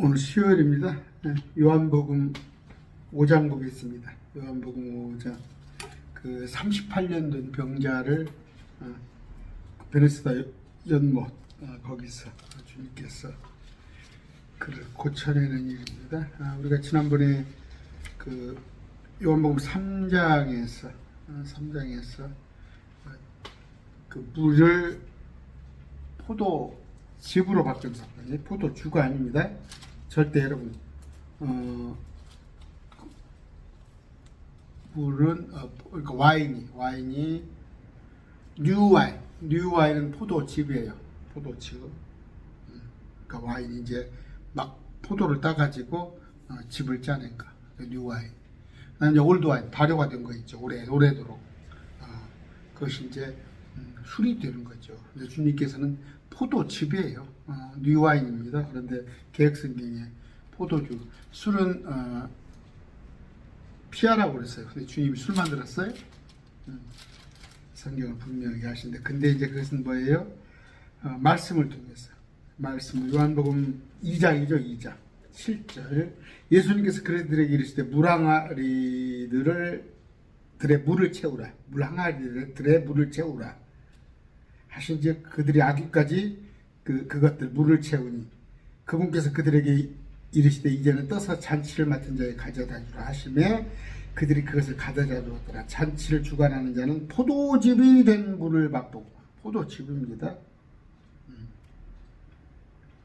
오늘 수요일입니다. 요한복음 5장 보겠습니다. 요한복음 5장. 그 38년 된 병자를 베네스다 연못 거기서 주님께서 그를 고쳐내는 일입니다. 우리가 지난번에 그 요한복음 3장에서 그 물을 포도즙으로 바꾼 사건이 포도주가 아닙니다. 절대 여러분 물은 그러니까 와인이 뉴와인은 포도즙이에요. 포도즙. 그러니까 와인이 이제 막 포도를 따가지고 즙을 짜낸 거. 뉴와인. 이제 올드와인 발효가 된 거 있죠. 오래도록. 그것이 이제 술이 되는 거죠. 근데 주님께서는 포도즙이에요. 뉴와인입니다. 그런데 개혁성경에 포도주, 술은 피하라고 그랬어요. 근데 주님이 술 만들었어요? 성경은 분명히 하신데, 근데 이제 그것은 뭐예요? 말씀을 통해서. 요한복음 2장이죠, 2장. 7절. 예수님께서 그들에게 이르시되 물항아리들의 물을 채우라. 물항아리들의 물을 채우라. 하신 즉 그들이 아기까지 그것들 물을 채우니 그분께서 그들에게 이르시되 이제는 떠서 잔치를 맡은 자에 가져다 주라 하시매 그들이 그것을 가져다 주었더라. 잔치를 주관하는 자는 포도즙이 된 물을 맛보고, 포도즙입니다.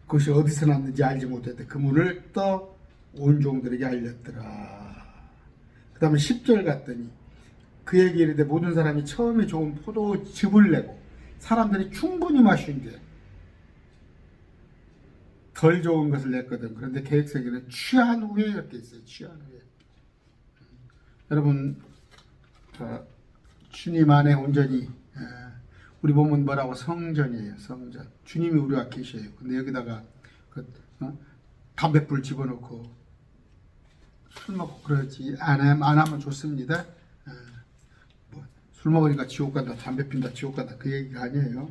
그것이 어디서 났는지 알지 못했대. 그 물을 떠 온 종들에게 알렸더라. 그 다음에 10절 갔더니 그에게 이르되 모든 사람이 처음에 좋은 포도즙을 내고 사람들이 충분히 마시는데 덜 좋은 것을 냈거든. 그런데 계획성에는 취한 후에 이렇게 있어요. 취한 후에. 여러분, 주님 안에 온전히, 우리 보면 뭐라고? 성전이에요. 성전. 주님이 우리와 계셔요. 근데 여기다가 담뱃불 집어넣고 술 먹고 그러지 안 하면 좋습니다. 술 먹으니까 지옥 간다, 담배 핀다, 지옥 간다, 그 얘기가 아니에요.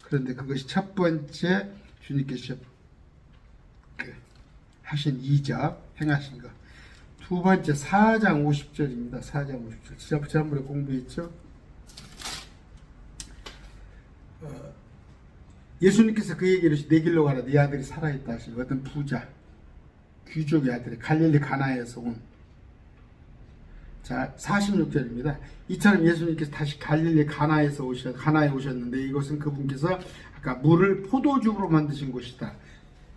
그런데 그것이 첫 번째 주님께서 하신 이적, 행하신 것. 두 번째 4장 50절입니다. 4장 50절. 지난번에 공부했죠? 예수님께서 그에게 이르시되 내 길로 가라, 네 아들이 살아있다 하시고 어떤 부자, 귀족의 아들이 갈릴리 가나에서 온. 자, 46절입니다. 이처럼 예수님께서 다시 갈릴리 가나에 오셨는데 이곳은 그분께서 아까 물을 포도즙으로 만드신 곳이다.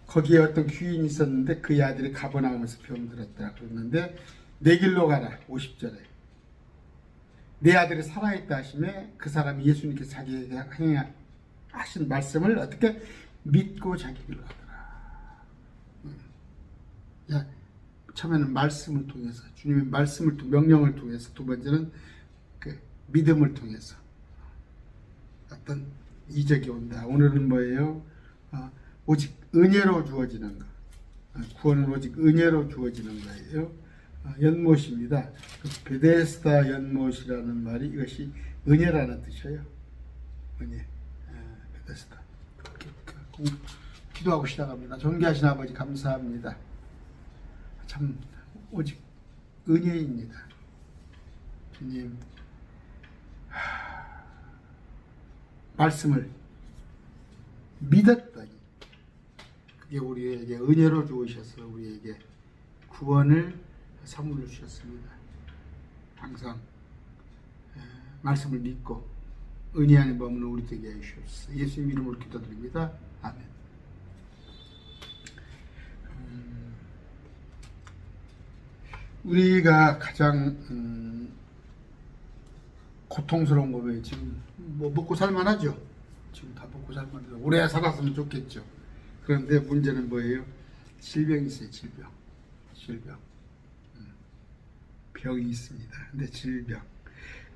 거기에 어떤 귀인이 있었는데 그의 아들이 가버나움에서 병들었다 그랬는데 내 길로 가라. 50절에 내 아들이 살아있다 하시매 그 사람이 예수님께서 자기에게 하신 말씀을 어떻게 믿고 자기 길로 가더라. 처음에는 말씀을 통해서, 주님의 말씀을 명령을 통해서, 두 번째는 그 믿음을 통해서 어떤 이적이 온다. 오늘은 뭐예요? 오직 은혜로 주어지는 것. 구원은 오직 은혜로 주어지는 거예요. 연못입니다. 베데스다 연못이라는 말이 이것이 은혜라는 뜻이에요. 은혜. 베데스다. 기도하고 시작합니다. 존귀하신 아버지 감사합니다. 참 오직 은혜입니다. 주님, 말씀을 믿었더니 그게 우리에게 은혜로 주으셔서 우리에게 구원을 선물로 주셨습니다. 항상 말씀을 믿고 은혜 안에 머무는 우리 되게 해주시옵소서. 예수님 이름으로 기도드립니다. 아멘. 우리가 가장 고통스러운 거에 지금 뭐 먹고 살만하죠. 지금 다 먹고 살만하죠. 오래 살았으면 좋겠죠. 그런데 문제는 뭐예요? 질병이 있어요. 질병. 병이 있습니다. 근데 질병.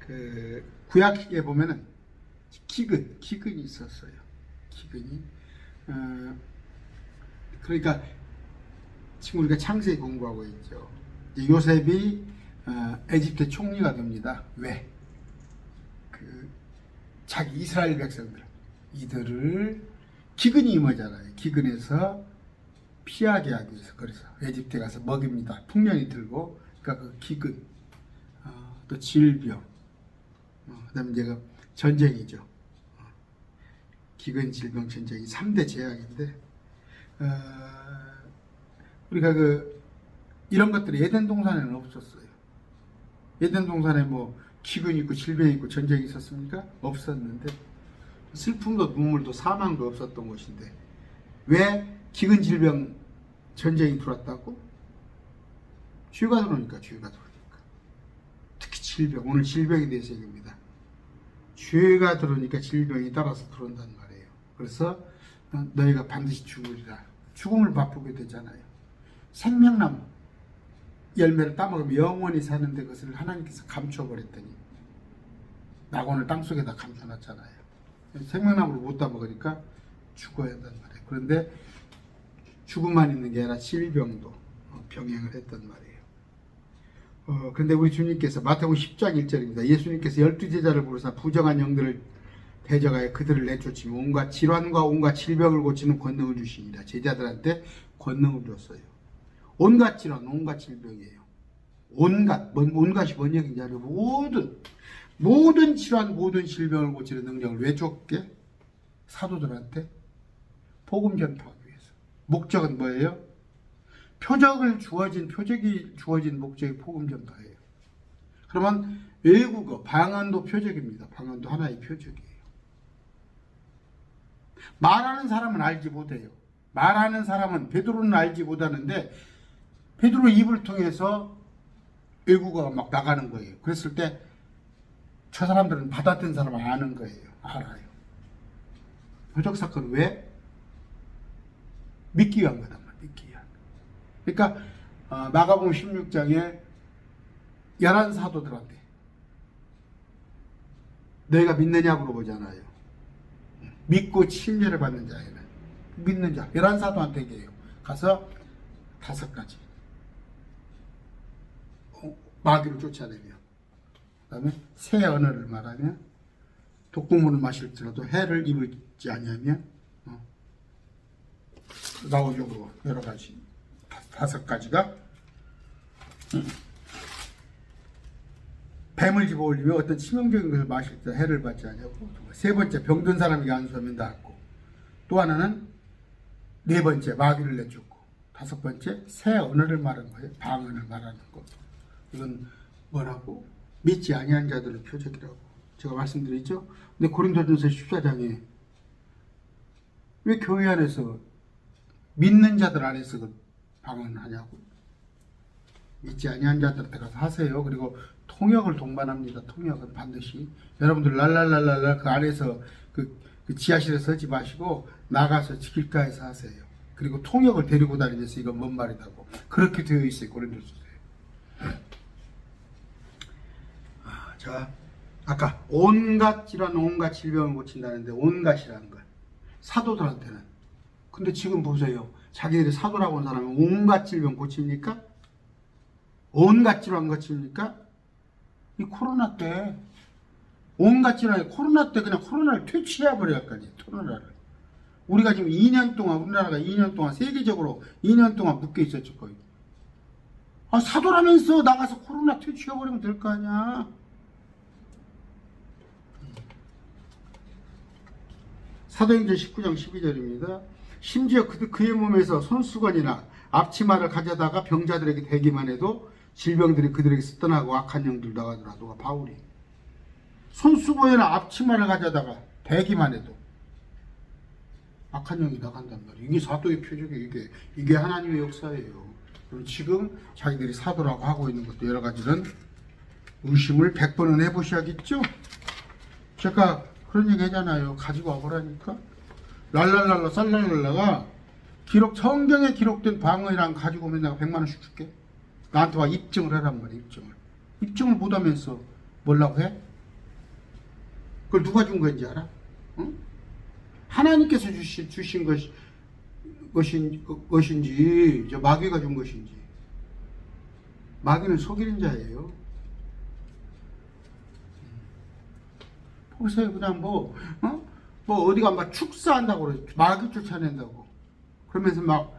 그 구약에 보면은 기근이 있었어요. 기근이. 그러니까 지금 우리가 창세기 공부하고 있죠. 요셉이 에집트 총리가 됩니다. 왜? 자기 이스라엘 백성들 이들을 기근이 임하잖아요. 기근에서 피하게 하기 위해서 그래서 에집트에 가서 먹입니다. 풍년이 들고 그러니까 그 기근, 또 질병, 그다음에 이제 그 전쟁이죠. 기근, 질병, 전쟁이 3대 재앙인데 우리가 이런 것들이 에덴 동산에는 없었어요. 에덴 동산에 뭐 기근이 있고 질병이 있고 전쟁이 있었습니까? 없었는데 슬픔도 눈물도 사망도 없었던 곳인데 왜 기근, 질병, 전쟁이 들어왔다고? 죄가 들어오니까. 특히 질병, 오늘 질병에 대해서 얘기합니다. 죄가 들어오니까 질병이 따라서 들어온단 말이에요. 그래서 너희가 반드시 죽으리라. 죽음을 맛보게 되잖아요. 생명나무 열매를 따먹으면 영원히 사는데 그것을 하나님께서 감춰버렸더니 낙원을 땅속에다 감춰놨잖아요. 생명나무를 못 따먹으니까 죽어야 한단 말이에요. 그런데 죽음만 있는 게 아니라 질병도 병행을 했단 말이에요. 그런데 우리 주님께서 마태복음 10장 1절입니다. 예수님께서 12제자를 부르사 부정한 영들을 대적하여 그들을 내쫓으며 온갖 질환과 온갖 질병을 고치는 권능을 주시니라. 제자들한테 권능을 줬어요. 온갖 질환, 온갖 질병이에요. 온갖이 뭔 얘기인지 알아요? 모든 질환, 모든 질병을 고치는 능력을 왜 줬게? 사도들한테 복음 전파하기 위해서. 목적은 뭐예요? 표적이 주어진 목적이 복음 전파예요. 그러면 외국어, 방언도 표적입니다. 방언도 하나의 표적이에요. 말하는 사람은 알지 못해요. 말하는 사람은 베드로는 알지 못하는데 베드로 입을 통해서 외국어가 막 나가는 거예요. 그랬을 때 저 사람들은 받아들인 사람은 아는 거예요. 알아요. 표적 사건은 왜? 믿기 위한 거단 말이에요. 믿기 위한. 그러니까 마가복음 16장에 11사도들한테 너희가 믿느냐 물어보잖아요. 믿고 침례를 받는 자에는 믿는 자 11사도한테 얘기해요. 가서 5가지 마귀를 쫓아내며 그 다음에 새 언어를 말하며 독극물을 마실지라도 해를 입을지 아니하며 나오적으로 여러 가지 5가지가 뱀을 집어올리며 어떤 치명적인 것을 마실 때 해를 받지 아니하고 세 번째 병든 사람에게 안수하면 낫고 또 하나는 네 번째 마귀를 내쫓고 5번째 새 언어를 말하는 거예요. 방언을 말하는 것. 이건 뭐라고? 믿지 아니한 자들의 표적이라고 제가 말씀드렸죠. 근데 고린도전서 14장에 왜 교회 안에서 믿는 자들 안에서 그 방언을 하냐고. 믿지 아니한 자들한테 가서 하세요. 그리고 통역을 동반합니다. 통역은 반드시 여러분들 랄랄랄랄라 그 안에서 그 지하실에서 하지 마시고 나가서 길가에서 하세요. 그리고 통역을 데리고 다니면서 이건 뭔 말이라고 그렇게 되어 있어요. 고린도전서에. 자, 아까 온갖 질환, 온갖 질병을 고친다는데 온갖이라는 건 사도들한테는. 근데 지금 보세요. 자기들이 사도라고 한 사람은 온갖 질병 고칩니까? 온갖 질환 고칩니까? 이 코로나 때 온갖 질환이 코로나 때 그냥 코로나를 퇴치해버려야 할 거 아니에요. 코로나를. 우리가 지금 2년 동안 우리나라가 2년 동안 세계적으로 2년 동안 묶여 있었을 거예요. 사도라면서 나가서 코로나 퇴치해버리면 될 거 아니야. 사도행전 19장 12절입니다. 심지어 그의 몸에서 손수건이나 앞치마를 가져다가 병자들에게 대기만 해도 질병들이 그들에게서 떠나고 악한 영들 나가더라. 누가? 바울이. 손수건이나 앞치마를 가져다가 대기만 해도 악한 영이 나간단 말이에요. 이게 사도의 표적이에요. 이게 하나님의 역사예요. 그럼 지금 자기들이 사도라고 하고 있는 것도 여러 가지는 의심을 100번은 해보셔야겠죠? 제가 그런 얘기 하잖아요. 가지고 와보라니까. 랄랄랄라 쌀랄랄라가 성경에 기록된 방언이랑 가지고 오면 내가 100만원씩 줄게. 나한테 와 입증을 하란 말이야. 입증을 못하면서 뭐라고 해? 그걸 누가 준 건지 알아? 응? 하나님께서 주신 것인지 저 마귀가 준 것인지. 마귀는 속이는 자예요. 보세요. 그냥 어디가 막 축사한다고 그래. 마귀 쫓아낸다고. 그러면서 막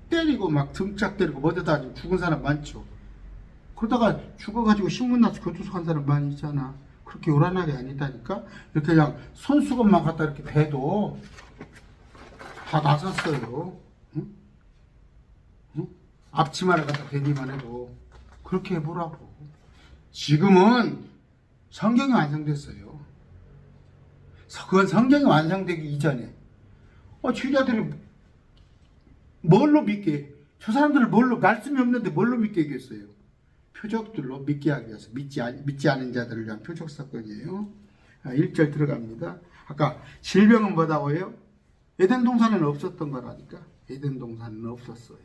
때리고 막 등짝 때리고 뭐대다 죽은 사람 많죠. 그러다가 죽어가지고 신문 나서 교도소 간 사람 많이 있잖아. 그렇게 요란하게 아니다니까. 이렇게 그냥 손수건만 갖다 이렇게 대도 다 나섰어요. 응? 응? 앞치마를 갖다 대기만 해도 그렇게 해보라고. 지금은 성경이 완성됐어요. 그건 성경이 완성되기 이전에 주의자들이 뭘로 믿게, 저 사람들을 뭘로, 말씀이 없는데 뭘로 믿게겠어요? 표적들로 믿게 하기 위해서, 믿지 않은 자들을 위한 표적 사건이에요. 1절 들어갑니다. 아까 질병은 뭐다고요? 에덴 동산에는 없었던 거라니까. 에덴 동산은 없었어요.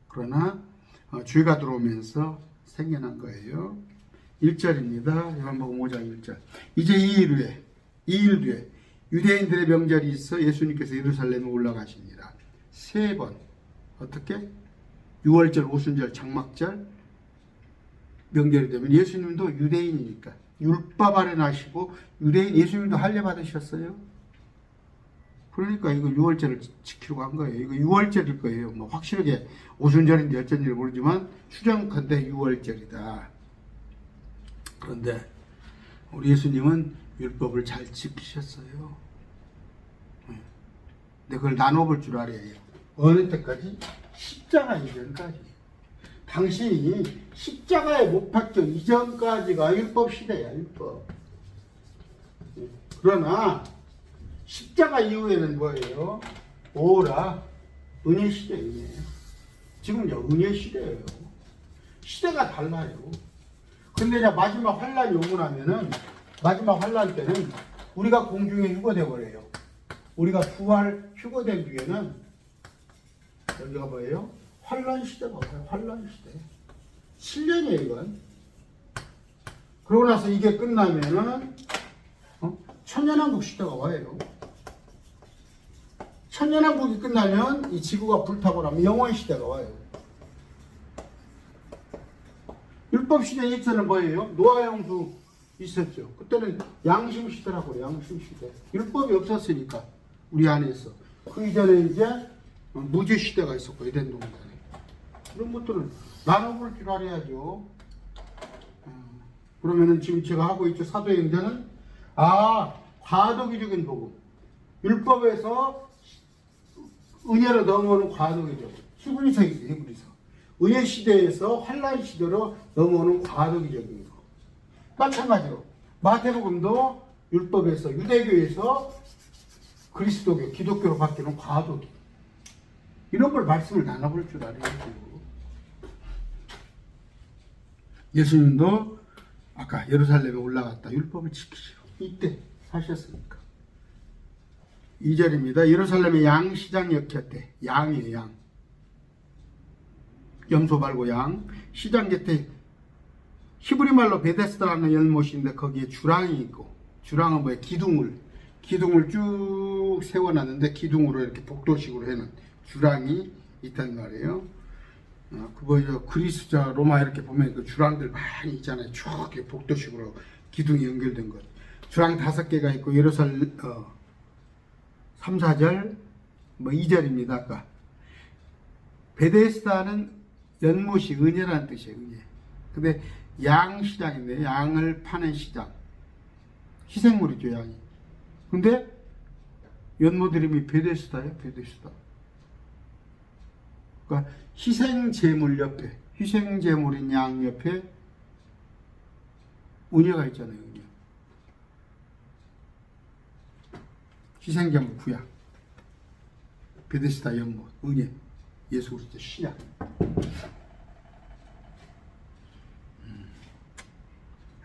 그러나 주의가 들어오면서 생겨난 거예요. 1절입니다. 요한복음 5장 1절. 이제 2일 뒤에 유대인들의 명절이 있어 예수님께서 예루살렘에 올라가십니다. 3번. 어떻게? 6월절, 오순절, 장막절 명절이 되면 예수님도 유대인이니까 율법 아래 나시고 유대인, 예수님도 할례 받으셨어요. 그러니까 이거 6월절을 지키려고 한 거예요. 이거 6월절일 거예요. 뭐 확실하게 오순절인지 어쩐지 모르지만 추정컨대 6월절이다. 그런데 우리 예수님은 율법을 잘 지키셨어요. 근데 그걸 나눠볼 줄 알아요. 어느 때까지? 십자가 이전까지. 당신이 십자가에 못 박혀 이전까지가 율법 시대야, 율법. 그러나 십자가 이후에는 뭐예요? 오라, 은혜 시대예요. 지금요, 은혜 시대예요. 시대가 달라요. 근데 이제 마지막 환란이 오고 나면은, 마지막 환란 때는 우리가 공중에 휴거돼 버려요. 우리가 부활 휴거된 뒤에는 여기가 뭐예요? 환란 시대가 와요. 환란 시대. 7년이에요, 이건. 그러고 나서 이게 끝나면은 천년왕국 시대가 와요. 천년왕국이 끝나면 이 지구가 불타고 나면 영원 시대가 와요. 율법 시대 입서는 뭐예요? 노아 형수 있었죠. 그때는 양심 시대라고 해요. 양심 시대. 율법이 없었으니까 우리 안에서. 그 이전에 이제 무죄 시대가 있었고 에덴 동산에. 이런 것들을 나눠볼 줄 알아야죠. 그러면은 지금 제가 하고 있죠. 사도행전은 과도기적인 복음. 율법에서 은혜로 넘어오는 과도기적. 히브리서이죠. 히브리서. 은혜 시대에서 환란 시대로 넘어오는 과도기적인 거. 마찬가지로 마태복음도 율법에서 유대교에서 그리스도교, 기독교로 바뀌는 과도기. 이런 걸 말씀을 나눠볼 줄 알아야죠. 예수님도 아까 예루살렘에 올라갔다 율법을 지키시고 이때 사셨으니까. 2절입니다. 예루살렘에 양시장이 엮였대. 양이에요, 양. 염소 말고 양. 시장 곁에 히브리 말로 베데스다라는 연못인데 거기에 주랑이 있고, 주랑은 뭐예요? 기둥을 쭉 세워놨는데 기둥으로 이렇게 복도식으로 해놓은 주랑이 있단 말이에요. 그거 그리스자 로마 이렇게 보면 그 주랑들 많이 있잖아요. 쭉 이렇게 복도식으로 기둥이 연결된 것. 주랑 5개가 있고 예루살렘 3, 4절 2절입니다. 아까 베데스다는 연못이 은혜라는 뜻이에요. 은혜. 근데 양시장인데 양을 파는 시장. 희생물이죠, 양이. 근데 연못 이름이 베데스다예요. 베데스다. 그러니까 희생제물 옆에, 희생제물인 양 옆에 은혜가 있잖아요. 은혜. 희생제물 구약. 베데스다 연못, 은혜. 예수 그리스도 신약.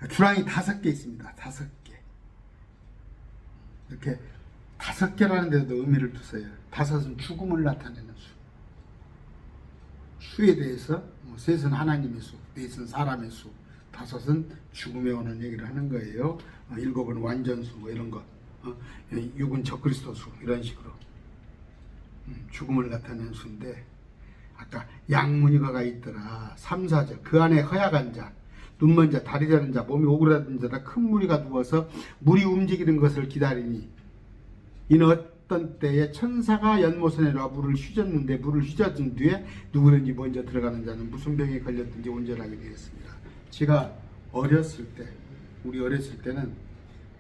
주랑이 5개 있습니다. 5개. 이렇게 5개라는 데도 의미를 두세요. 5은 죽음을 나타내는 수. 수에 대해서 3은 하나님의 수, 4은 사람의 수, 5은 죽음에 관한 얘기를 하는 거예요. 7은 완전수 이런 것. 6은 적그리스도 수 이런 식으로 죽음을 나타내는 수인데 아까 양무늬가가 있더라. 3, 4절 그 안에 허약한 자, 눈먼 자, 다리 자는 자, 몸이 오그라든 자다 큰 무리가 누워서 물이 움직이는 것을 기다리니 이는 어떤 때에 천사가 연못에 내려 물을 휘젓는데 물을 휘젓은 뒤에 누구든지 먼저 들어가는 자는 무슨 병에 걸렸든지 온전하게 되었습니다. 제가 어렸을 때, 우리 어렸을 때는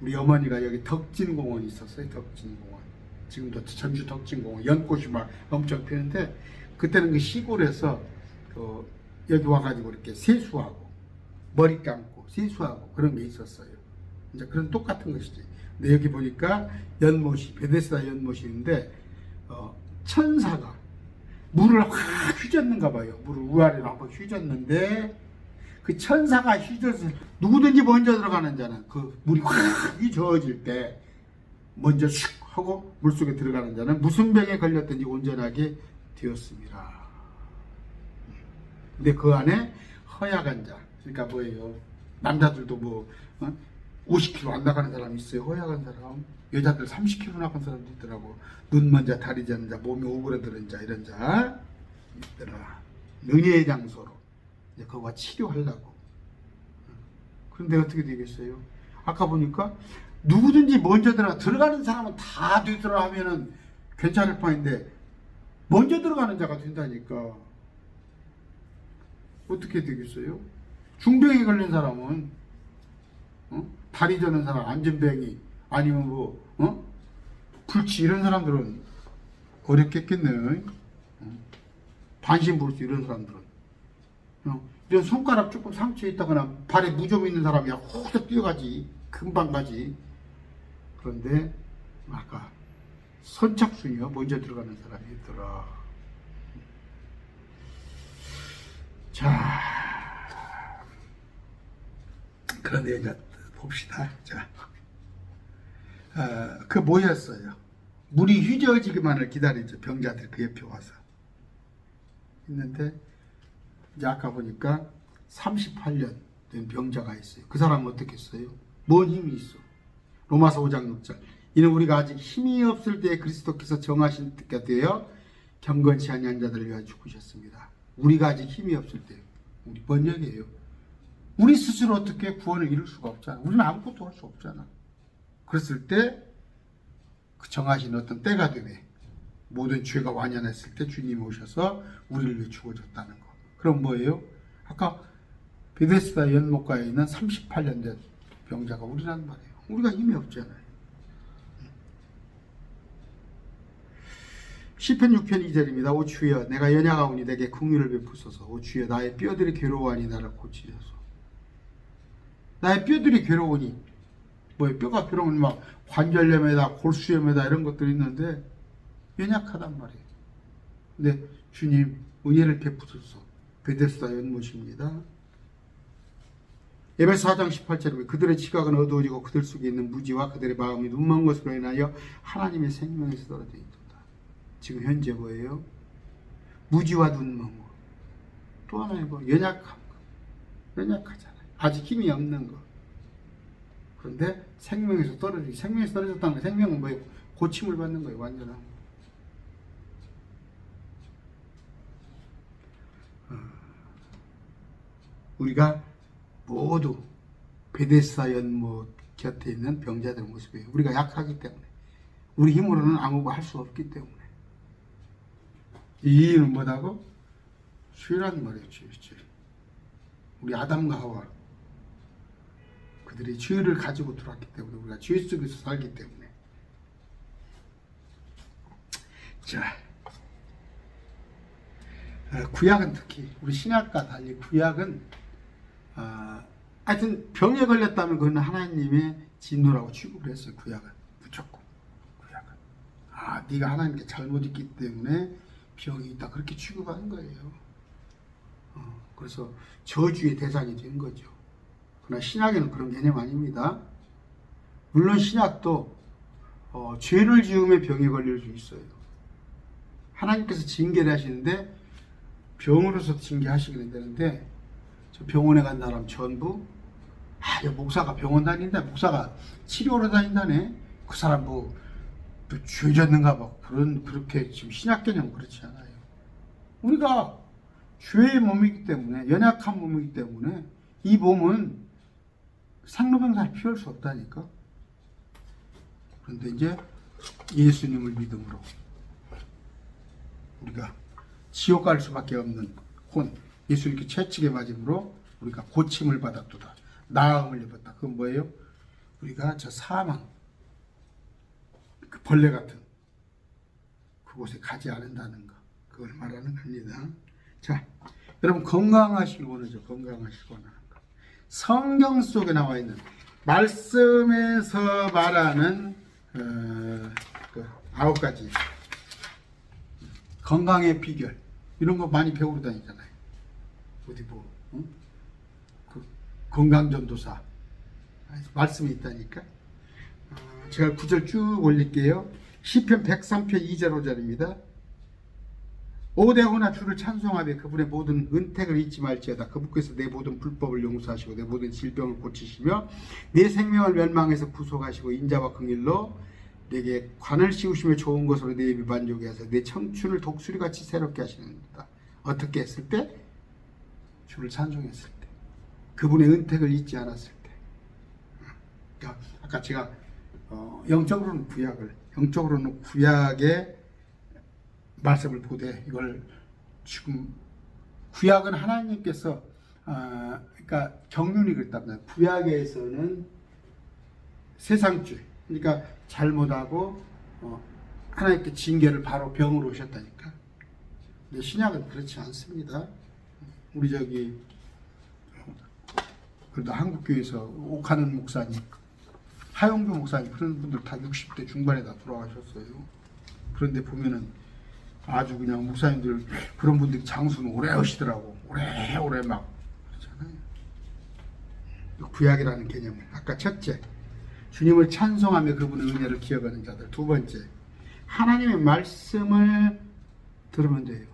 우리 어머니가 여기 덕진공원이 있었어요. 덕진공원. 지금도 전주 덕진공원 연꽃이 막 엄청 피는데 그때는 그 시골에서 여기 와가지고 이렇게 세수하고 머리 감고 세수하고 그런 게 있었어요. 이제 그런 똑같은 것이지. 근데 여기 보니까 연못이 베데스다 연못이 있는데 천사가 물을 확 휘젓는가 봐요. 물을 우아래로 한번 휘젓는데 그 천사가 휘젓을 누구든지 먼저 들어가는 자는 그 물이 확 휘저어질 때 먼저 슉 하고 물속에 들어가는 자는 무슨 병에 걸렸든지 온전하게 되었습니다. 근데 그 안에 허약한 자, 그러니까 뭐예요? 남자들도 뭐 50kg 안 나가는 사람이 있어요. 허약한 사람. 여자들 30kg 나간 사람도 있더라고. 눈 먼저 다리 자는 자, 몸이 오그라드는 자, 이런 자 있더라. 능의 장소로 이제 그거와 치료하려고. 그런데 어떻게 되겠어요? 아까 보니까 누구든지 먼저 들어가는 사람은 다 되더라 하면은 괜찮을 판인데 먼저 들어가는 자가 된다니까 어떻게 되겠어요? 중병에 걸린 사람은 다리 저는 사람, 안전병이 아니면 불치 이런 사람들은 어렵겠겠네. 반신불수 이런 사람들은 이런 손가락 조금 상처 있다거나 발에 무좀 있는 사람이 호적 뛰어가지 금방 가지. 그런데 아까 선착순이요 먼저 들어가는 사람이 있더라. 자, 그런데 이제 봅시다. 자, 그 뭐였어요? 물이 휘저어지기만을 기다리죠. 병자들 그 옆에 와서 있는데 이제 아까 보니까 38년 된 병자가 있어요. 그 사람은 어떻게 했어요? 뭔 힘이 있어? 로마서 5장 6절. 이는 우리가 아직 힘이 없을 때에 그리스도께서 정하신 때가 되어 경건치 아니한 자들을 위하여 죽으셨습니다. 우리가 아직 힘이 없을 때, 우리 번역이에요. 우리 스스로 어떻게 구원을 이룰 수가 없잖아. 우리는 아무것도 할 수 없잖아. 그랬을 때 그 정하신 어떤 때가 되네. 모든 죄가 완연했을 때 주님이 오셔서 우리를 위해 죽어줬다는 거. 그럼 뭐예요? 아까 베데스다 연못가에 있는 38년 된 병자가 우리란 말이에요. 우리가 힘이 없잖아요. 시편 6편 2절입니다. 오 주여 내가 연약하오니 내게 긍휼을 베푸소서. 오 주여 나의 뼈들이 괴로워하니 나를 고치소서. 나의 뼈들이 괴로우니 뭐예요? 뼈가 괴로우니 막 관절염에다 골수염에다 이런 것들이 있는데 연약하단 말이에요. 근데 주님 은혜를 베푸소서. 베데스다 연못입니다. 에베소 4장 18절에 그들의 지각은 어두워지고 그들 속에 있는 무지와 그들의 마음이 눈먼 것으로 인하여 하나님의 생명에서 떨어져 있도다. 지금 현재 뭐예요? 무지와 눈먼 거. 또 하나 뭐 연약한 거. 연약하잖아요. 아직 힘이 없는 거. 그런데 생명에서 떨어지기. 생명에서 떨어졌다는 거. 생명은 뭐예요? 고침을 받는 거예요. 완전한 거. 우리가 모두 베데스다 연못 곁에 있는 병자들 모습이에요. 우리가 약하기 때문에. 우리 힘으로는 아무것도 할 수 없기 때문에. 이 이유는 뭐다고? 죄란 말이에요. 죄. 우리 아담과 하와 그들이 죄를 가지고 들어왔기 때문에 우리가 죄 속에서 살기 때문에. 자, 구약은 특히 우리 신약과 달리 구약은 하여튼 병에 걸렸다면 그건 하나님의 진노라고 취급을 했어요. 구약은 무조건. 구약은 네가 하나님께 잘못 있기 때문에 병이 있다 그렇게 취급하는 거예요. 그래서 저주의 대상이 된 거죠. 그러나 신약에는 그런 개념 아닙니다. 물론 신약도 죄를 지으며 병에 걸릴 수 있어요. 하나님께서 징계를 하시는데 병으로서 징계하시게 된다는데 저 병원에 간 사람 전부 목사가 병원 다닌다, 목사가 치료하러 다닌다네. 그 사람 뭐 죄 졌는가 봐. 그렇게 지금 신약 개념은 그렇지 않아요. 우리가 죄의 몸이기 때문에, 연약한 몸이기 때문에 이 몸은 생로병사를 피할 수 없다니까. 그런데 이제 예수님을 믿음으로 우리가 지옥 갈 수밖에 없는 혼, 예수님께 채찍에 맞음으로 우리가 고침을 받았도다. 나음을 입었다. 그건 뭐예요? 우리가 저 사망, 그 벌레 같은 그곳에 가지 않는다는 거, 그걸 말하는 겁니다. 자, 여러분 건강하시길 원하죠. 건강하시길 원하는 거. 성경 속에 나와 있는 말씀에서 말하는 그 9가지 건강의 비결, 이런 거 많이 배우러 다니잖아요. 어디 뭐 그 건강전도사 말씀이 있다니까. 제가 구절 쭉 올릴게요. 시편 103편 2절 5절입니다. 오대오나 주를 찬송하되 그분의 모든 은택을 잊지 말지어다. 그분께서 내 모든 불법을 용서하시고 내 모든 질병을 고치시며 내 생명을 멸망에서 구속하시고 인자와 긍일로 내게 관을 씌우시며 좋은 것으로 내 입을 만족해 하사 내 청춘을 독수리같이 새롭게 하시는다. 어떻게 했을 때? 주를 찬송했을 때, 그분의 은택을 잊지 않았을 때. 그러니까 아까 제가 영적으로는 구약을, 영적으로는 구약의 말씀을 보되, 이걸 지금 구약은 하나님께서 그러니까 경륜이 그랬답니다. 구약에서는 세상죄, 그러니까 잘못하고 하나님께 징계를 바로 병으로 오셨다니까. 근데 신약은 그렇지 않습니다. 우리 저기 그래도 한국교회에서 옥하는 목사님, 하용조 목사님, 그런 분들 다 60대 중반에 다 돌아가셨어요. 그런데 보면은 아주 그냥 목사님들, 그런 분들이 장수는 오래 하시더라고. 오래 막 그렇잖아요. 구약이라는 개념은 아까 첫째, 주님을 찬송하며 그분의 은혜를 기억하는 자들. 두 번째, 하나님의 말씀을 들으면 돼요.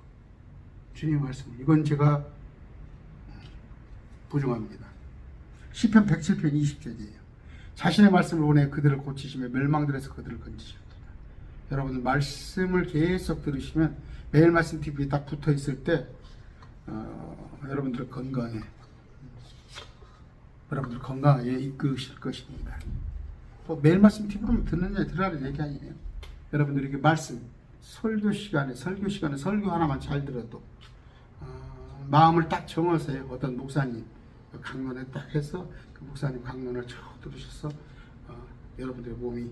주님의 말씀을. 이건 제가 보증합니다. 시편 107편 20절이에요. 자신의 말씀을 원해 그들을 고치시며 멸망들에서 그들을 건지셨다. 여러분들 말씀을 계속 들으시면, 매일 말씀 TV에 딱 붙어 있을 때 여러분들 건강에, 여러분들 건강에 이끄실 것입니다. 뭐 매일 말씀 TV로 듣느냐 들으라는 얘기 아니에요. 여러분들 이렇게 말씀 설교 시간에 설교 하나만 잘 들어도 마음을 딱 정하세요. 어떤 목사님 강론에 딱 해서 그 목사님 강론을 쭉 들으셔서 여러분들의 몸이,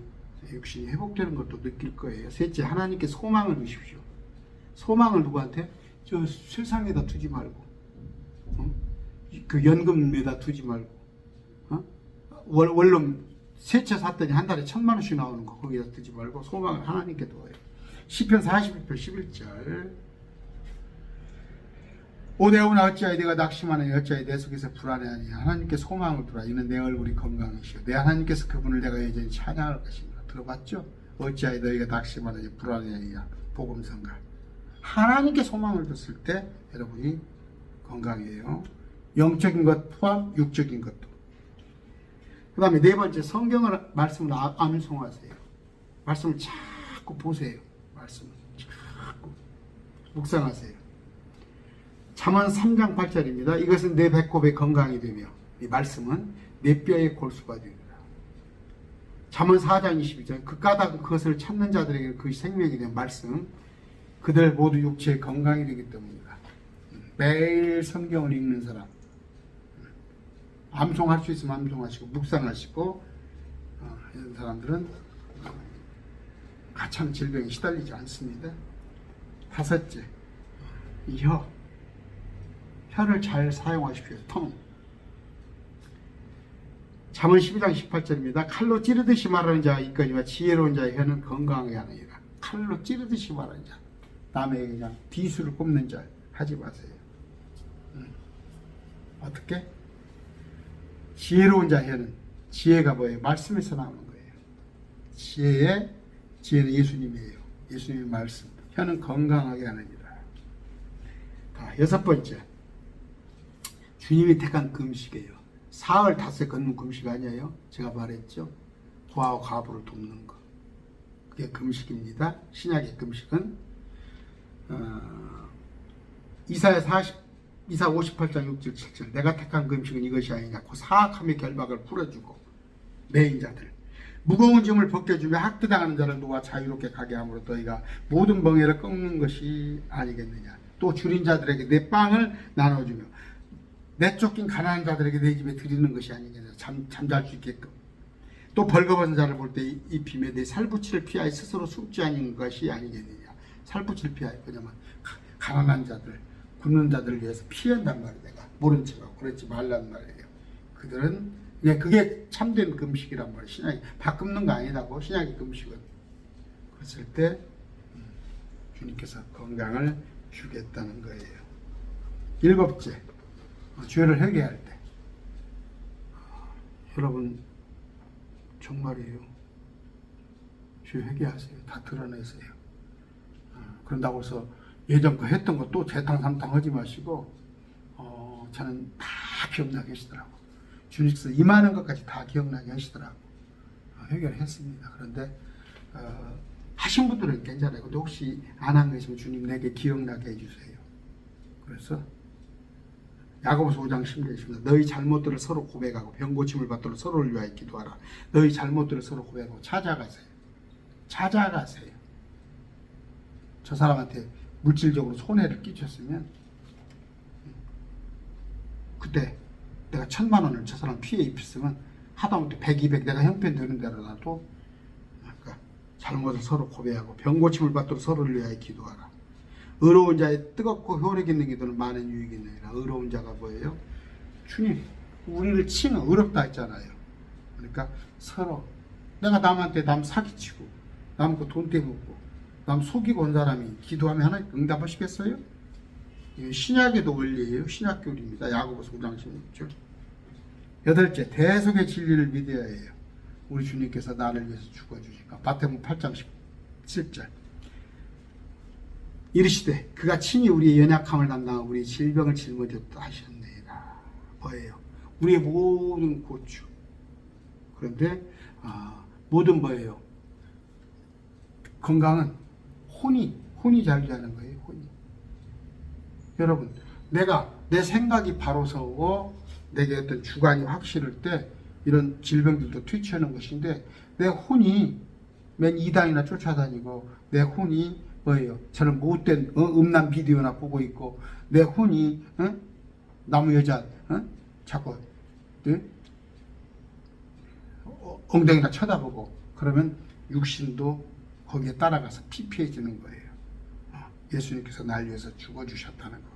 육신이 회복되는 것도 느낄 거예요. 셋째, 하나님께 소망을 주십시오. 소망을 누구한테? 저 세상에다 두지 말고, 그 연금에다 두지 말고, 원룸 세 채 샀더니 한 달에 1,000만 원씩 나오는 거 거기다 두지 말고 소망을 하나님께 두어요. 시편 41편 11절. 오대오나 어찌하여 내가 낙심하느냐, 어찌하여 내 속에서 불안해하니. 하나님께 소망을 두라. 이는 내 얼굴이 건강이시오. 내 하나님께서 그분을 내가 여전히 찬양할 것입니다. 들어봤죠? 어찌하여 너희가 낙심하느냐, 불안해하느냐. 복음성가. 하나님께 소망을 뒀을 때 여러분이 건강이에요. 영적인 것 포함 육적인 것도. 그 다음에 네 번째, 성경을, 말씀을 암송하세요. 말씀을 자꾸 보세요. 말씀을 자꾸 묵상하세요. 잠언 3장 8절입니다. 이것은 내 배꼽의 건강이 되며, 이 말씀은 내 뼈의 골수가 되리라. 잠언 4장 22절. 그 까닭은 그것을 찾는 자들에게 그 생명이 된 말씀, 그들 모두 육체의 건강이 되기 때문이다. 매일 성경을 읽는 사람, 암송할 수 있으면 암송하시고 묵상하시고, 이런 사람들은 가참 질병에 시달리지 않습니다. 다섯째, 이 혀를 잘 사용하십시오. 통. 잠언 12장 18절입니다. 칼로 찌르듯이 말하는 자가 있거니와 지혜로운 자의 혀는 건강하게 하느니라. 칼로 찌르듯이 말하는 자, 남에게 그냥 비수를 꼽는 자 하지 마세요. 어떻게? 지혜로운 자의 혀는, 지혜가 뭐예요? 말씀에서 나오는 거예요. 지혜는 예수님이에요. 예수님의 말씀. 혀는 건강하게 하느니라. 여섯 번째, 주님이 택한 금식이에요. 사흘 닷새 걷는 금식 아니에요? 제가 말했죠. 고아와 과부를 돕는 거, 그게 금식입니다. 신약의 금식은 이사 58장 6절 7절. 내가 택한 금식은 이것이 아니냐. 그 사악함의 결박을 풀어주고, 매인 자들, 무거운 짐을 벗겨주며 학대당하는 자를 놓아 자유롭게 가게 함으로 너희가 모든 멍에를 꺾는 것이 아니겠느냐. 또 줄인 자들에게 내 빵을 나눠주며 내쫓긴 가난한 자들에게 내 집에 드리는 것이 아니겠느냐. 잠잘 수 있게끔. 또 벌거벗은 자를 볼 때 입히며 내 살부치를 피하여 스스로 숨지 않는 것이 아니겠느냐. 살부치를 피하여 그냐면 가난한 자들, 굶는 자들을 위해서 피한단 말이야. 내가 모른 척하고 그러지 말란 말이에요. 그들은 그게 참된 금식이란 말이에요. 신약이 밥 굶는 거 아니라고. 신약의 금식은 그랬을 때 주님께서 건강을 주겠다는 거예요. 7째, 죄를 회개할 때. 여러분 정말이에요. 죄 회개하세요. 다 드러내세요. 그런다고 해서 예전 거 했던 거 또 재탕삼탕 하지 마시고 저는 다 기억나게 하시더라고. 주님께서 임하는 것까지 다 기억나게 하시더라고. 회개를 했습니다. 그런데 하신 분들은 괜찮아요. 근데 혹시 안 한 것이면 주님 내게 기억나게 해주세요. 그래서 야고보서 5장 10절입니다. 너희 잘못들을 서로 고백하고 병고침을 받도록 서로를 위하여 기도하라. 너희 잘못들을 서로 고백하고 찾아가세요. 찾아가세요. 저 사람한테 물질적으로 손해를 끼쳤으면 그때 내가 1,000만 원을 저 사람 피해 입혔으면 하다못해 100, 200 내가 형편 되는 대로라도 그러니까 잘못을 서로 고백하고 병고침을 받도록 서로를 위하여 기도하라. 의로운 자의 뜨겁고 효력 있는 기도는 많은 유익이 있느니라. 의로운 자가 뭐예요? 주님 우리를 치는 의롭다 했잖아요. 그러니까 서로 내가 남한테 남 사기치고 남 거 돈 떼먹고 남 속이고 온 사람이 기도하면 하나님 응답하시겠어요? 신약에도 원리예요. 신약교리입니다. 야고보서 5장 16절. 8째, 대속의 진리를 믿어야 해요. 우리 주님께서 나를 위해서 죽어주시니까. 마태복음 8장 17절. 이르시되 그가 친히 우리의 연약함을 담당하고 우리의 질병을 짊어졌다 하셨느니라. 뭐예요? 우리의 모든 고충. 그런데 모든 뭐예요? 건강은 혼이 자유하는 거예요. 혼이. 여러분, 내 생각이 바로 서고 내게 어떤 주관이 확실할 때 이런 질병들도 퇴치하는 것인데 내 혼이 맨 이단이나 쫓아다니고 내 혼이 뭐예요? 저는 못된 음란 비디오나 보고 있고 내 혼이 나무 여자 자꾸 엉덩이나 쳐다보고 그러면 육신도 거기에 따라가서 피폐해지는 거예요. 예수님께서 날 위해서 죽어주셨다는 거.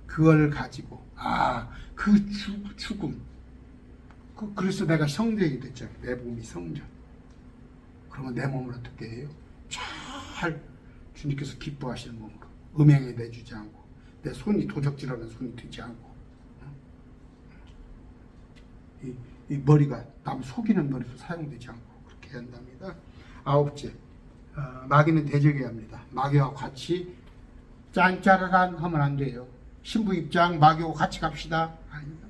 그걸 가지고 그 죽음 그래서 내가 성전이 됐잖아요. 내 몸이 성전. 그러면 내 몸을 어떻게 해요? 잘 주님께서 기뻐하시는 몸으로 음행에 내주지 않고 내 손이 도적질하는 손이 되지 않고 이 머리가 남 속이는 머리로 사용되지 않고 그렇게 한답니다. 9째, 마귀는 대적해야 합니다. 마귀와 같이 짠짜르란 하면 안 돼요. 신부 입장 마귀하고 같이 갑시다. 아닙니다.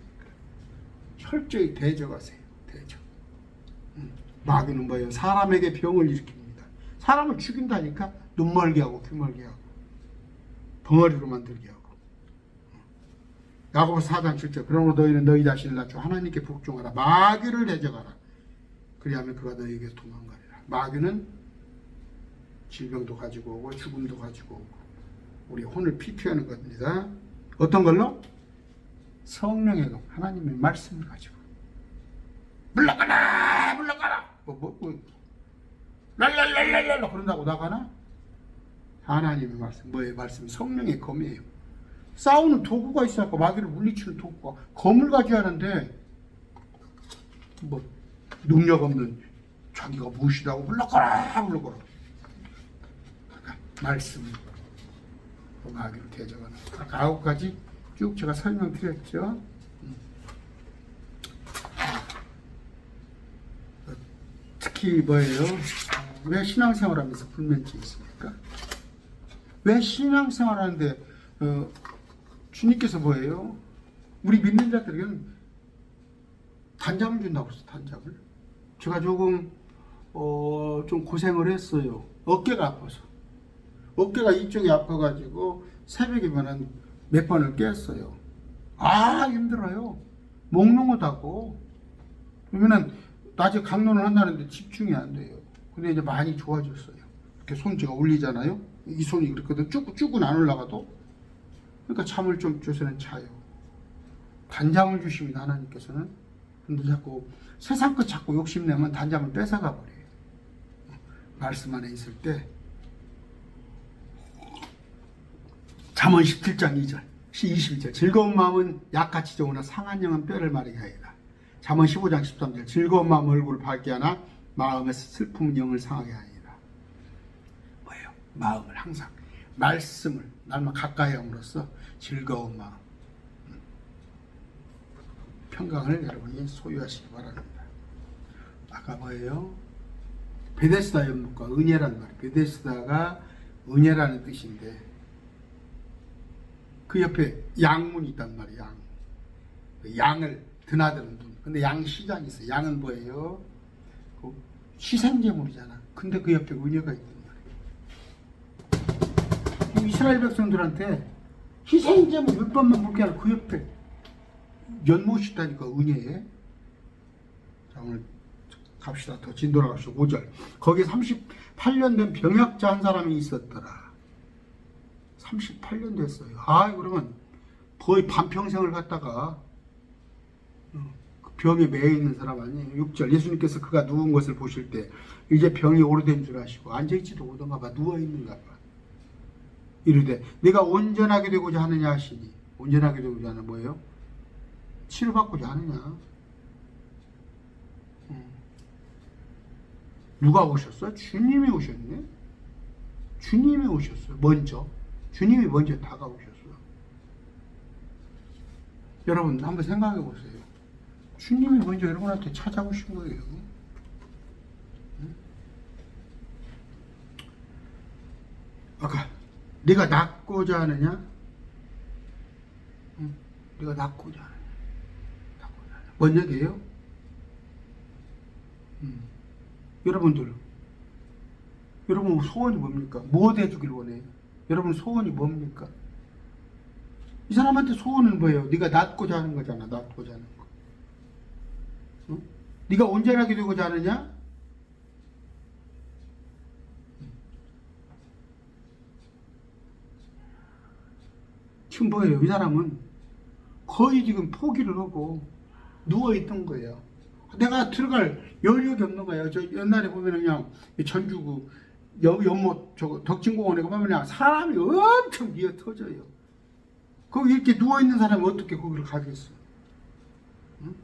철저히 대적하세요. 대적. 마귀는 뭐예요? 사람에게 병을 일으킵니다. 사람을 죽인다니까 눈멀게 하고 귀멀게 하고 벙어리로 만들게 하고. 야고보서 4장 7절. 그러므로 너희는 너희 자신을 낮추어 하나님께 복종하라. 마귀를 대적하라. 그리하면 그가 너희에게서 도망가리라. 마귀는 질병도 가지고 오고 죽음도 가지고 오고 우리 혼을 피폐하는 겁니다. 어떤 걸로? 성령의 것, 하나님의 말씀을 가지고 물러가라 랄랄랄랄랄 그런다고 나가나? 하나님의 말씀, 뭐의 말씀? 성령의 검이에요. 싸우는 도구가 있어갖고 마귀를 물리치는 도구가 검을 가지고 하는데 뭐 능력 없는 자기가 무엇이라고 물러가라 그러니까 말씀 마귀를 대적하는 아까 9가지 쭉 제가 설명드렸죠. 특히 뭐예요? 왜 신앙생활하면서 불면증이 있습니까? 왜 신앙생활하는데 주님께서 뭐예요? 우리 믿는 자들에게는 단잠을 준다고 했어요. 단잠을. 제가 조금 좀 고생을 했어요. 어깨가 아파서. 어깨가 이쪽이 아파가지고 새벽이면은 몇 번을 깼어요. 힘들어요. 먹는 것도 하고. 그러면은 낮에 강론을 한다는데 집중이 안 돼요. 근데 이제 많이 좋아졌어요. 이렇게 손지가 올리잖아요. 이 손이 그렇거든. 쭉은 안 올라가도. 그러니까 잠을 좀 요새는 자요. 단잠을 주시면 하나님께서는. 근데 자꾸 세상 것 자꾸 욕심내면 단잠을 뺏어가 버려요. 말씀 안에 있을 때. 잠언 17장 2절 21절 즐거운 마음은 약같이 좋으나 상한 영은 뼈를 마르게 하리라. 잠언 15장 13절 즐거운 마음 얼굴을 밝게 하나 마음의 슬픔은 영을 상하게 하리라. 뭐예요? 마음을 항상 말씀을 날마다 가까이 함으로써 즐거운 마음, 평강을 여러분이 소유하시기 바랍니다. 아까 뭐예요? 베데스다 연못과 은혜라는 말. 베데스다가 은혜라는 뜻인데 그 옆에 양문이 있단 말이에요. 양. 양을 드나드는 문. 근데 양시장이 있어요. 양은 뭐예요? 그 희생제물이잖아. 근데 그 옆에 은혜가 있단 말이에요. 이스라엘 백성들한테 희생제물 몇 번만 볼 게 아니라 그 옆에 연못이 있다니까, 은혜에. 자, 오늘 갑시다. 더 진도로 갑시다. 5절. 거기에 38년 된 병약자 한 사람이 있었더라. 38년 됐어요. 그러면 거의 반평생을 갖다가 병에 매여 있는 사람 아니에요. 6절. 예수님께서 그가 누운 것을 보실 때 이제 병이 오래된 줄 아시고 앉아있지도 못한가 봐, 누워있는가 봐. 이르되 내가 온전하게 되고자 하느냐 하시니. 온전하게 되고자 하는 뭐예요? 치료받고자 하느냐. 누가 오셨어? 주님이 오셨네. 주님이 오셨어요. 먼저. 주님이 먼저 다가오셨어요. 여러분 한번 생각해 보세요. 주님이 먼저 여러분한테 찾아오신 거예요. 아까 네가 낫고자 하느냐? 네가 낫고자 하느냐? 뭔 얘기예요? 여러분 소원이 뭡니까? 뭐 돼주길 원해요? 여러분 소원이 뭡니까? 이 사람한테 소원은 뭐예요? 네가 낫고자 하는 거잖아. 낫고자 하는 거. 네가 온전하게 되고자 하느냐? 지금 뭐예요? 이 사람은 거의 지금 포기를 하고 누워있던 거예요. 내가 들어갈 여력이 없는 거예요. 저 옛날에 보면 그냥 전주 연못 덕진공원에 가면 그냥 사람이 엄청 미어 터져요. 거기 이렇게 누워있는 사람이 어떻게 거기를 가겠어? 응?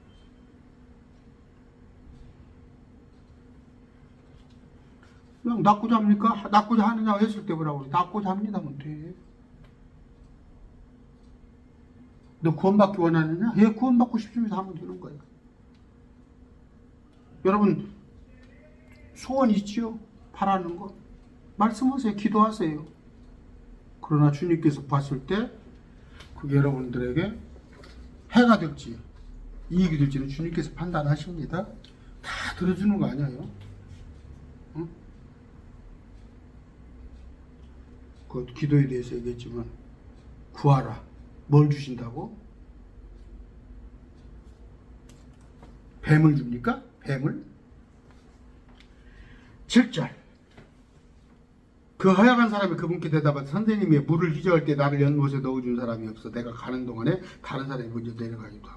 그냥 낫고자 합니까? 낫고자 하느냐고 했을 때 뭐라고 그래? 낫고자 합니다. 뭐 돼. 너 구원받기 원하느냐? 예, 구원받고 싶으면 하면 되는 거예요. 여러분 소원 있지요? 바라는 거 말씀하세요. 기도하세요. 그러나 주님께서 봤을 때 그게 여러분들에게 해가 될지 이익이 될지는 주님께서 판단하십니다. 다 들어주는 거 아니에요? 응? 그 기도에 대해서 얘기했지만 구하라. 뭘 주신다고? 뱀을 줍니까? 뱀을? 7절. 그 허약한 사람이 그분께 대답하되 선생님이 물을 희저할 때 나를 연못에 넣어준 사람이 없어. 내가 가는 동안에 다른 사람이 먼저 내려가기도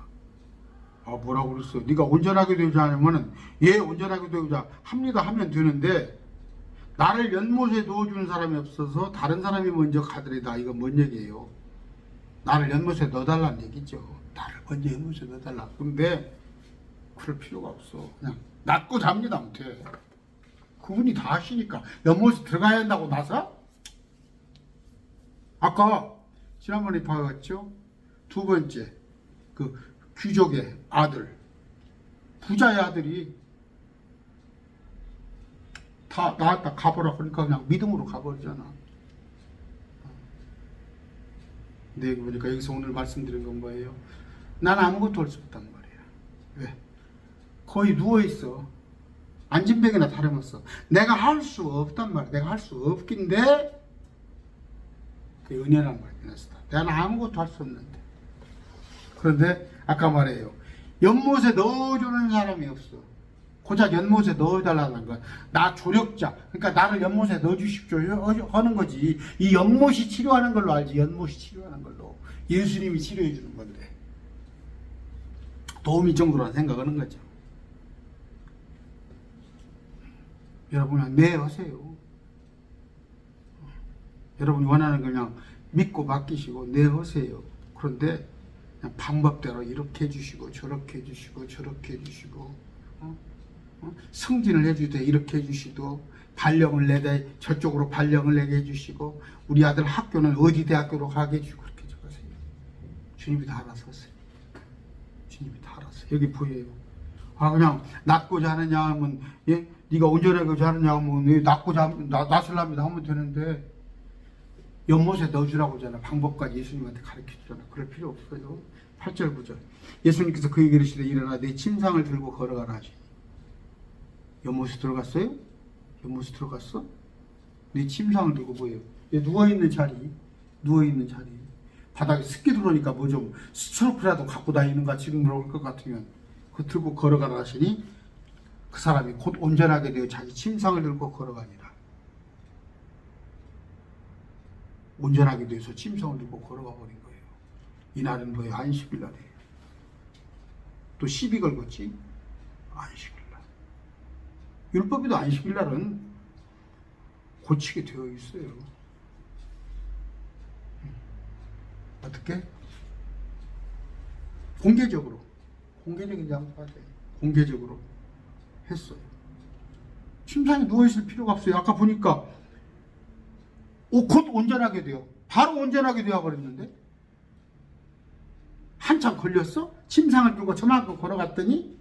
하고. 뭐라고 그랬어? 네가 온전하게 되고자 하면은 예, 온전하게 되고자 합니다 하면 되는데 나를 연못에 넣어주는 사람이 없어서 다른 사람이 먼저 가더래다. 이건 뭔 얘기예요? 나를 연못에 넣어달라는 얘기죠. 나를 먼저 연못에 넣어달라. 근데 그럴 필요가 없어. 그냥 낫고 잡니다. 못해. 그분이 다 하시니까. 연못에 들어가야 한다고 나서? 아까 지난번에 봐왔죠? 두 번째 그 귀족의 아들, 부자의 아들이 다 나왔다 가보라 그러니까 그냥 믿음으로 가버리잖아. 네, 보니까 여기서 오늘 말씀드린 건 뭐예요? 난 아무것도 할 수 없단 말이야. 왜? 거의 누워있어. 안진뱅이나 다름없어. 내가 할 수 없단 말이야. 내가 할 수 없긴데 그 은혜란 말이야. 나는 아무것도 할 수 없는데. 그런데 아까 말해요. 연못에 넣어주는 사람이 없어. 고작 연못에 넣어달라는 거야. 나 조력자. 그러니까 나를 연못에 넣어주십시오 하는 거지. 이 연못이 치료하는 걸로 알지. 연못이 치료하는 걸로. 예수님이 치료해 주는 건데. 도움이 정도라는 생각하는 거죠. 여러분 그냥 네 하세요. 여러분이 원하는 거 그냥 믿고 맡기시고 네 하세요. 그런데 그냥 방법대로 이렇게 해주시고 저렇게 해주시고 저렇게 해주시고 승진을 해줄 때 이렇게 해주시고 발령을 내다 저쪽으로 발령을 내게 해주시고 우리 아들 학교는 어디 대학교로 가게 해주고 그렇게 해주세요. 주님이 다 알아서 하세요. 주님이 다 알아서. 여기 보여요. 그냥 낫고자 하느냐 하면 예? 네가 온전하고자 하느냐 하면 낫으랍니다 하면 되는데 연못에 넣어주라고 하잖아. 방법까지 예수님한테 가르쳐 주잖아. 그럴 필요 없어요. 8절 9절 예수님께서 그에게 이르시되 일어나 내 침상을 들고 걸어가라 하시니. 연못에 들어갔어요? 연못에 들어갔어? 내 침상을 들고 뭐예요? 누워있는 자리 바닥에 습기 들어오니까 뭐 좀 스트로프라도 갖고 다니는가 지금 물어볼 것 같으면 그거 들고 걸어가라 하시니 그 사람이 곧 온전하게 되어 자기 침상을 들고 걸어가니라. 온전하게 돼서 침상을 들고 걸어가 버린 거예요. 이날은 뭐예요? 안식일 날이에요. 또 시비 걸겠지? 안식일 날. 율법에도 안식일 날은 고치게 되어 있어요. 어떻게? 공개적인 장소가 돼요. 공개적으로 했어요. 침상에 누워있을 필요가 없어요. 아까 보니까 곧 온전하게 돼요. 바로 온전하게 되어버렸는데 한참 걸렸어? 침상을 들고 저만큼 걸어갔더니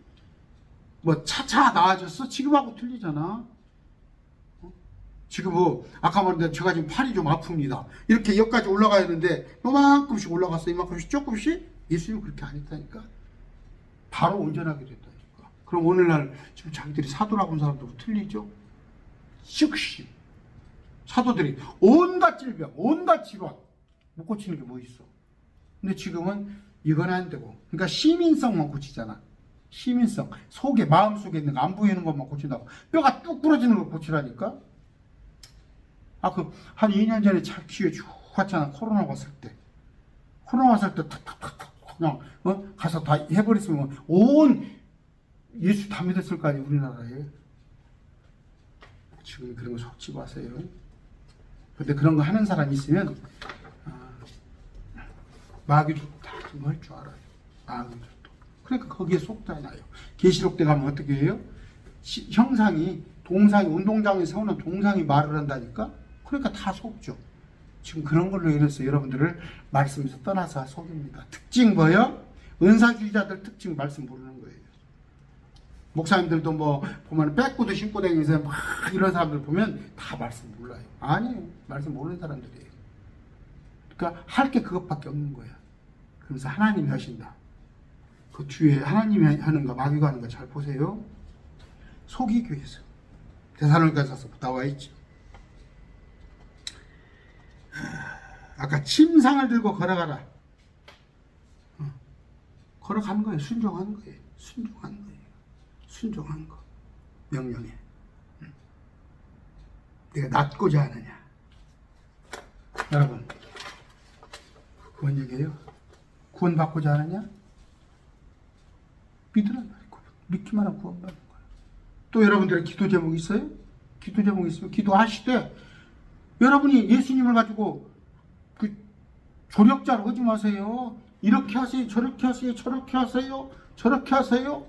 뭐 차차 나아졌어? 지금하고 틀리잖아. 지금 뭐 아까 말했는데 제가 지금 팔이 좀 아픕니다. 이렇게 여기까지 올라가야 되는데 요만큼씩 올라갔어. 이만큼씩 조금씩. 예수님은 그렇게 안 했다니까. 바로 온전하게 됐다니까. 그럼 오늘날 지금 자기들이 사도라고 하는 사람들도 틀리죠? 즉시 사도들이 온갖 질병, 온갖 질환 못 고치는 게 뭐 있어. 근데 지금은 이건 안 되고, 그러니까 시민성만 고치잖아. 시민성, 속에 마음속에 있는 거 안 보이는 것만 고친다고. 뼈가 뚝 부러지는 걸 고치라니까. 한 2년 전에 차 기회 쭉 왔잖아. 코로나 왔을 때 탁탁탁탁 그냥 가서 다 해버렸으면 온 예수 다 믿었을 거 아니에요. 우리나라에. 지금 그런 거 속지 마세요. 근데 그런 거 하는 사람이 있으면 마귀도 다 좀 할 줄 알아요. 마귀도. 그러니까 거기에 속잖아요. 계시록 때 가면 어떻게 해요? 동상이 운동장에 세우는 동상이 말을 한다니까. 그러니까 다 속죠. 지금 그런 걸로 인해서 여러분들을 말씀에서 떠나서 속입니다. 특징 뭐예요? 은사주의자들 특징 말씀 모르는 거예요. 목사님들도 뭐 보면 빼꾸도 신고 다니면서 막 이런 사람들 보면 다 말씀 몰라요. 아니에요. 말씀 모르는 사람들이에요. 그러니까 할 게 그것밖에 없는 거야. 그래서 하나님이 하신다. 그 뒤에 하나님이 하는 거 마귀가 하는 거 잘 보세요. 속이기 위해서. 데살로니가서서 나와 있죠. 아까 침상을 들고 걸어가라. 걸어가는 거예요. 순종하는 거예요. 순종한 거. 명령에. 내가 낫고자 하느냐. 여러분, 그건 얘기예요. 구원받고자 하느냐? 믿으란 말이고, 믿기만 하면 구원받는 거예요. 또 여러분들의 기도 제목이 있어요? 기도 제목이 있으면 기도하시되, 여러분이 예수님을 가지고 그 조력자로 하지 마세요. 이렇게 하세요, 저렇게 하세요, 저렇게 하세요, 저렇게 하세요.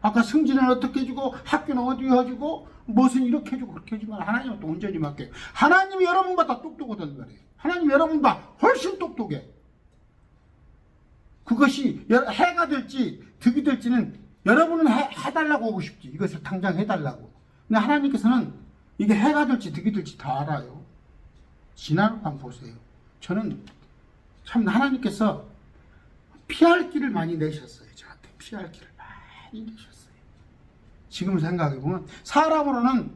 아까 승진은 어떻게 해주고, 학교는 어디 해주고, 무엇은 이렇게 해주고, 그렇게 해주면 하나님은 또 온전히 맡겨요. 하나님이 여러분보다 똑똑하단 말이에요. 하나님이 여러분보다 훨씬 똑똑해. 그것이 해가 될지 득이 될지는 여러분은 해달라고 하고 싶지. 이것을 당장 해달라고. 근데 하나님께서는 이게 해가 될지 득이 될지 다 알아요. 지나는 방 보세요. 저는 참 하나님께서 피할 길을 많이 내셨어요. 저한테 피할 길을 많이 내셨어요. 지금 생각해보면 사람으로는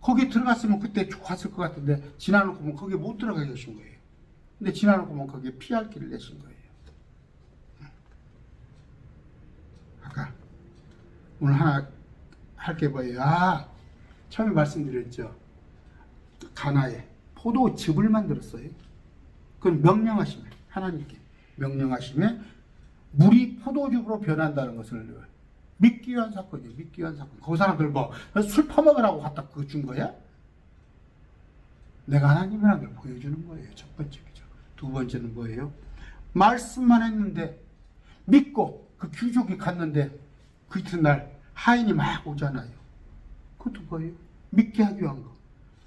거기 들어갔으면 그때 좋았을 것 같은데 지나놓고 보면 거기에 못 들어가게 하신 거예요. 근데 지나놓고 보면 거기에 피할 길을 내신 거예요. 아까 오늘 하나 할 게 뭐예요? 처음에 말씀드렸죠. 가나에 포도즙을 만들었어요. 그건 명령하시면, 하나님께 명령하시면 물이 포도즙으로 변한다는 것을 믿기 위한 사건이에요. 믿기 위한 사건. 그 사람들 뭐 술 퍼먹으라고 갖다 그거 준 거야? 내가 하나님이라는 걸 보여주는 거예요. 첫 번째죠. 두 번째는 뭐예요? 말씀만 했는데 믿고 그 귀족이 갔는데 그 이튿날 하인이 막 오잖아요. 그것도 뭐예요? 믿게 하기 위한 거.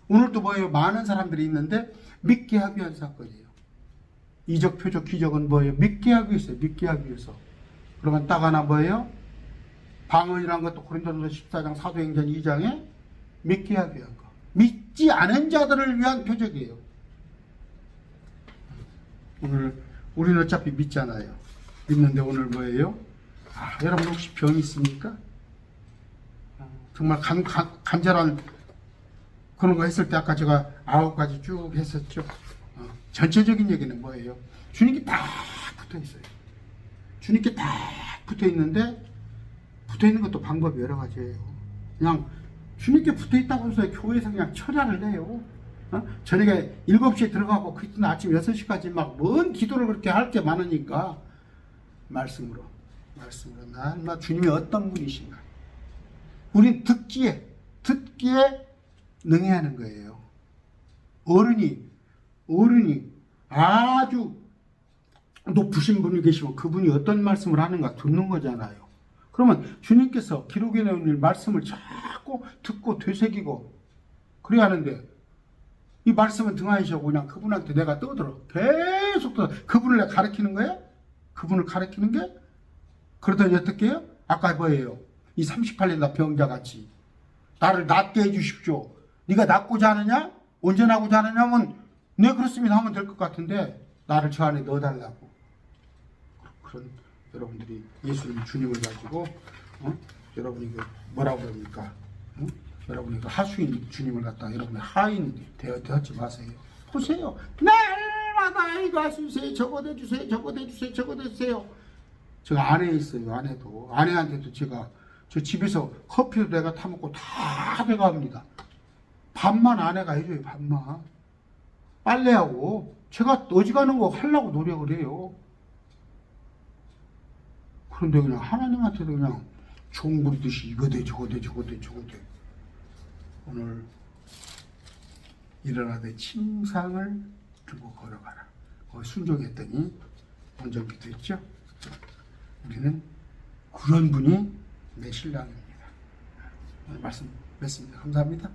오늘도 뭐예요? 많은 사람들이 있는데 믿게 하기 위한 사건이에요. 이적, 표적, 기적은 뭐예요? 믿게 하기 위해서, 믿게 하기 위해서. 그러면 딱 하나 뭐예요? 방언이라는 것도 고린도전서 14장 사도행전 2장에 믿게 하기 위한 거. 믿지 않은 자들을 위한 표적이에요. 오늘 우리는 어차피 믿잖아요. 믿는데 오늘 뭐예요? 여러분 혹시 병이 있습니까? 정말 간절한 그런 거 했을 때 아까 제가 9가지 쭉 했었죠. 전체적인 얘기는 뭐예요? 주님께 딱 붙어 있어요. 주님께 딱 붙어 있는데 붙어 있는 것도 방법이 여러 가지예요. 그냥 주님께 붙어 있다고 해서 교회에서 그냥 철야를 해요. 저녁에 7시에 들어가고 그 이튿날 아침 6시까지 막 뭔 기도를 그렇게 할 게 많으니까 말씀으로 나 주님이 어떤 분이신가. 우린 듣기에 능해야 하는 거예요. 어른이 아주 높으신 분이 계시고 그분이 어떤 말씀을 하는가 듣는 거잖아요. 그러면 주님께서 기록해 놓은 말씀을 자꾸 듣고 되새기고 그래야 하는데 이 말씀은 등하시고 그냥 그분한테 내가 떠들어. 계속 떠들어. 그분을 내가 가르치는 거야? 그분을 가르치는 게? 그러더니 어떻게 해요? 아까 뭐예요? 이 38년 나 병자같이 나를 낫게 해주십시오. 네가 낫고자 하느냐? 언제 나고자 하느냐면 네 그렇습니다 하면 될 것 같은데 나를 저 안에 넣어달라고. 그런 여러분들이 예수님 주님을 가지고 여러분이 그 뭐라고 그럽니까? 여러분이 그 하수인 주님을 갖다가 여러분의 하인 되었지 마세요. 보세요. 날마다 이거 해주세요. 저거 해주세요. 저거 해주세요. 저거 해주세요. 제가 아내에 있어요. 아내한테도 제가 저 집에서 커피도 내가 타먹고 다 내가 합니다. 밥만 아내가 해줘요. 밥만. 빨래하고 제가 어지간한 거 하려고 노력을 해요. 그런데 그냥 하나님한테도 그냥 종 부리듯이 이거 돼 저거 돼 저거 돼 저거 돼. 오늘 일어나되 침상을 들고 걸어가라. 순종했더니 온전히 됐죠. 우리는 그런 분이 내 신랑입니다. 오늘 말씀 맺습니다. 감사합니다.